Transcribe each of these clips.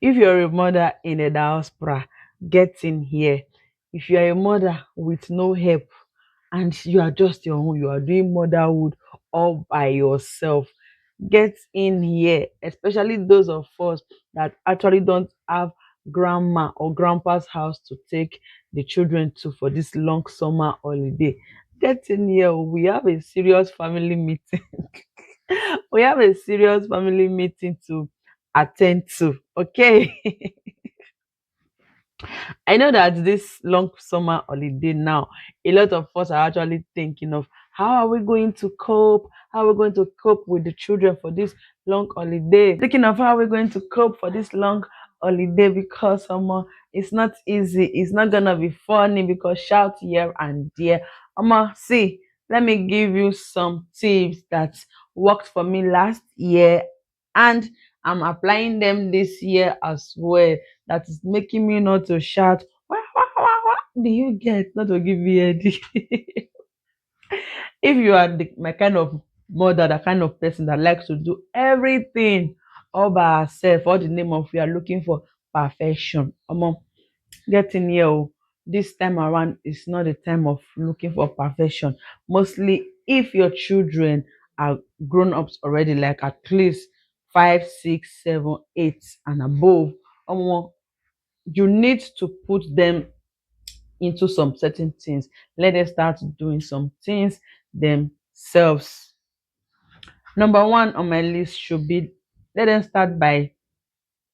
If you're a mother in a diaspora, get in here. If you are a mother with no help and you are just your own, you are doing motherhood all by yourself, get in here, especially those of us that actually don't have grandma or grandpa's house to take the children to for this long summer holiday. Get in here. We have a serious family meeting. We have a serious family meeting to attend to. Okay. I know that this long summer holiday now, a lot of us are actually thinking of how are we going to cope? How are we going to cope with the children for this long holiday? Thinking of how we're going to cope for this long holiday because it's not easy. It's not gonna be funny because shout here and there. See, let me give you some tips that worked for me last year and I'm applying them this year as well. That is making me not to shout. Wah, wah, wah, wah. Do you get not to give me a if you are my kind of mother, the kind of person that likes to do everything all by herself, all the name of you are looking for perfection. Get in here. Oh. This time around is not the time of looking for perfection. Mostly if your children are grown ups already, like at least 5, 6, 7, 8 and above, you need to put them into some certain things. Let them start doing some things themselves. Number one on my list should be let them start by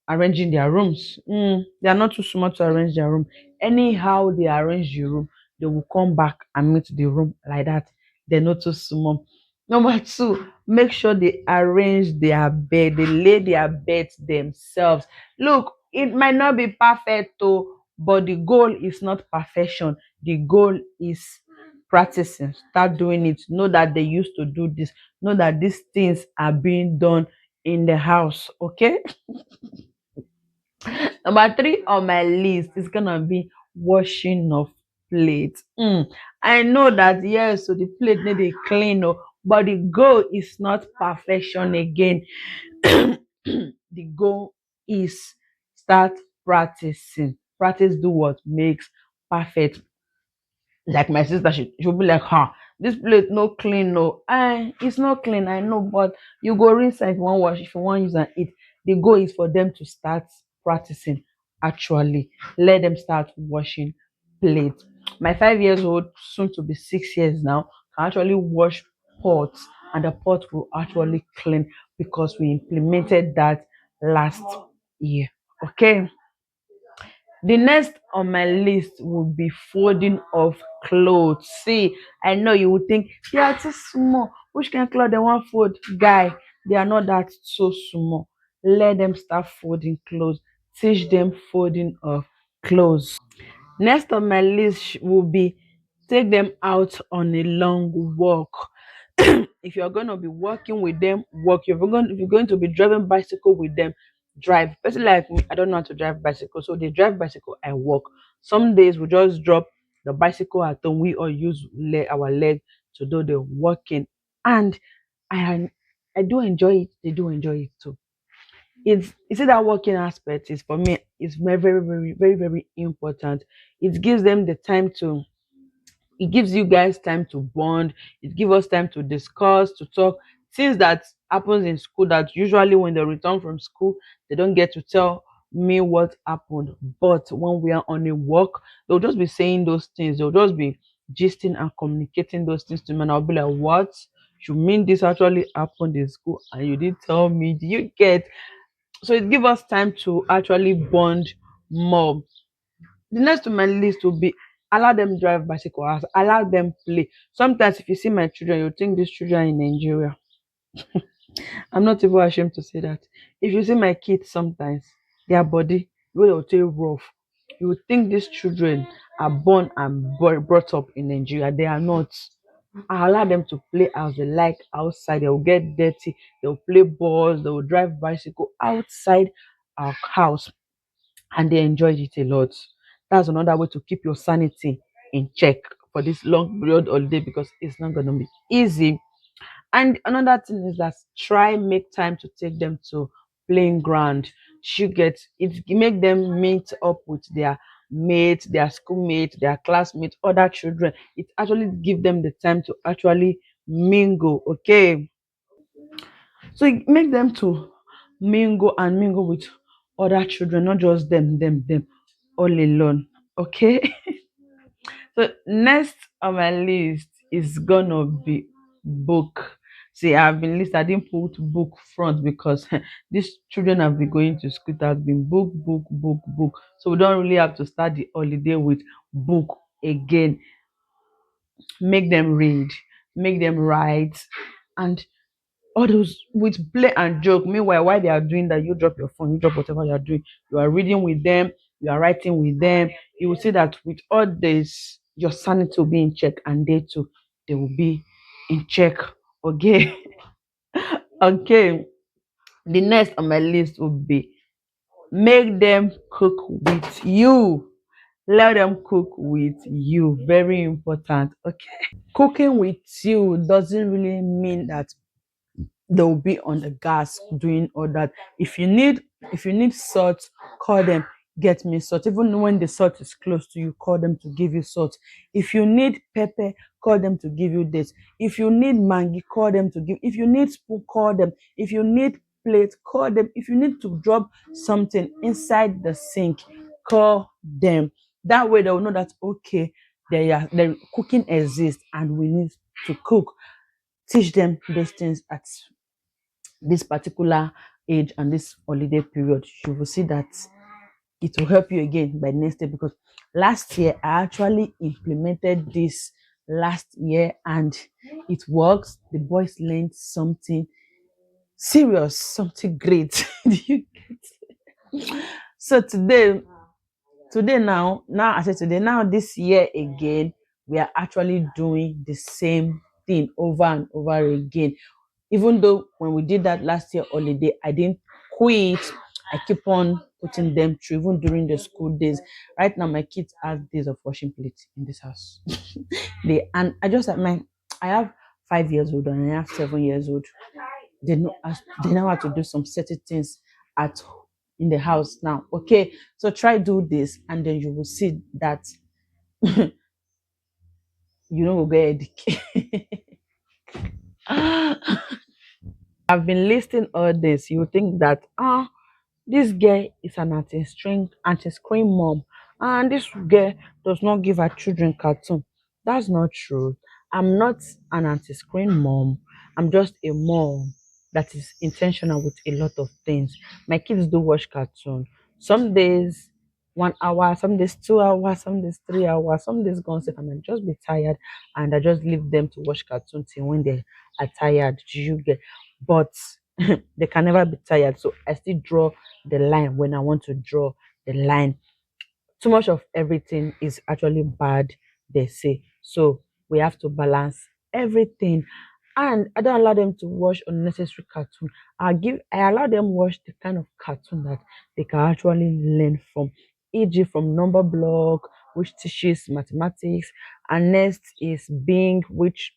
arranging their rooms. They are not too smart to arrange their room. Anyhow they arrange the room, they will come back and meet the room like that. They're not too small. Number two, make sure they arrange their bed, they lay their beds themselves. Look, it might not be perfect though, but the goal is not perfection. The goal is practicing. Start doing it. Know that they used to do this. Know that these things are being done in the house. Okay. Number three on my list is gonna be washing of plates. I know that yes, so the plate need a clean, oh, but the goal is not perfection again. The goal is start practicing. Practice do what makes perfect. Like my sister, she'll be like, huh, this plate no clean, no. It's not clean, I know, but you go rinse am if you wan wash, if you wan use am eat. The goal is for them to start practicing. Actually, let them start washing plate. My 5 years old, soon to be 6 years now, can actually wash pots and the pot will actually clean because we implemented that last year. Okay. The next on my list would be folding of clothes. See, I know you would think they are too small. Which kind of cloth they want fold? Guy, they are not that so small. Let them start folding clothes. Teach them folding of clothes. Next on my list will be take them out on a long walk. If you're going to be walking with them, walk. If you're going to be driving bicycle with them, drive. Person like me, I don't know how to drive bicycle, so they drive bicycle, I walk. Some days we just drop the bicycle at home. We all use our leg to do the walking, and I I do enjoy it. They do enjoy it too. It's that working aspect is for me is very very important. It gives them the time to it gives you guys time to bond. It gives us time to discuss, to talk things that happens in school that usually when they return from school they don't get to tell me what happened, but when we are on a walk they'll just be saying those things. They'll just be gisting and communicating those things to me and I'll be like, what, you mean this actually happened in school and you didn't tell me? Do you get? So it gives us time to actually bond more. The next on my list will be allow them drive bicycle, allow them play. Sometimes if you see my children, you think these children are in Nigeria. I'm not even ashamed to say that. If you see my kids sometimes, their body, the way they'll take rough, you would think these children are born and brought up in Nigeria. They are not. I allow them to play as they like outside. They will get dirty. They will play balls. They will drive bicycle outside our house, and they enjoyed it a lot. That's another way to keep your sanity in check for this long period holiday because it's not going to be easy. And another thing is that try make time to take them to playing ground. You get it, make them meet up with their mates, their schoolmates, their classmates, other children. It actually give them the time to actually mingle. Okay, so it make them to mingle with other children, not just them all alone. Okay. So next on my list is gonna be book. See, I've been listed. I didn't put book front because these children have been going to school. It has been book. So we don't really have to start the holiday with book again. Make them read, make them write, and all those with play and joke. Meanwhile, while they are doing that, you drop your phone, you drop whatever you are doing. You are reading with them, you are writing with them. You will see that with all this, your sanity will be in check, and they too, they will be in check. Okay. Okay. The next on my list would be make them cook with you. Let them cook with you. Very important. Okay. Cooking with you doesn't really mean that they'll be on the gas doing all that. If you need salt, call them, get me salt. Even when the salt is close to you, call them to give you salt. If you need pepper, call them to give you this. If you need mangi, call them to give. If you need spoon, call them. If you need plate, call them. If you need to drop something inside the sink, call them. That way they will know that okay, the cooking exists and we need to cook. Teach them those things at this particular age and this holiday period. You will see that it will help you again by next year, because last year I actually implemented this last year and it works. The boys learned something serious, something great. Do you get? So today now I said today, now this year again, we are actually doing the same thing over and over again. Even though when we did that last year holiday, I didn't quit. I keep on putting them through even during the school days. Right now my kids have days of washing plates in this house. And I just I have 5 years old and I have 7 years old. They know how to do some certain things at in the house now. Okay, so try do this and then you will see that you know go get I've been listing all this. You think that this girl is an anti-screen mom, and this girl does not give her children cartoon. That's not true. I'm not an anti-screen mom. I'm just a mom that is intentional with a lot of things. My kids do watch cartoon. Some days 1 hour, some days 2 hours, some days 3 hours, some days gone safe. I might just be tired and I just leave them to watch cartoon till when they are tired. Do you get? But they can never be tired. So I still draw the line when I want to draw the line. Too much of everything is actually bad, they say. So we have to balance everything. And I don't allow them to watch unnecessary cartoon. I allow them watch the kind of cartoon that they can actually learn from. E.g. from number block, which teaches mathematics, and next is being which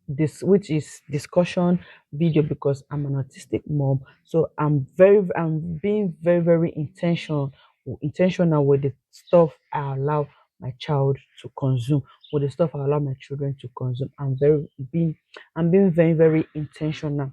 is discussion video, because I'm an autistic mom. So I'm being very intentional with the stuff I allow my child to consume, with the stuff I allow my children to consume. I'm being very intentional.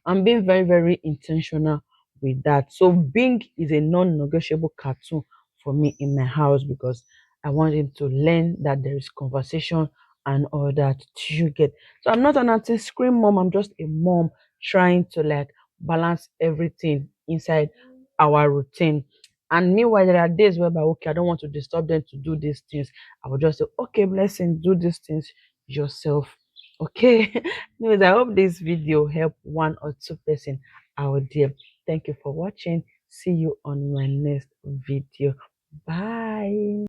I'm being very intentional with that. So Bing is a non-negotiable cartoon for me in my house, because I want him to learn that there is conversation and all that. Do you get? So I'm not an anti-screen mom. I'm just a mom trying to like balance everything inside our routine. And meanwhile, there are days whereby okay, I don't want to disturb them to do these things. I will just say, okay, blessing, do these things yourself. Okay. Anyways, I hope this video helped one or two person out there. Thank you for watching. See you on my next video. Bye.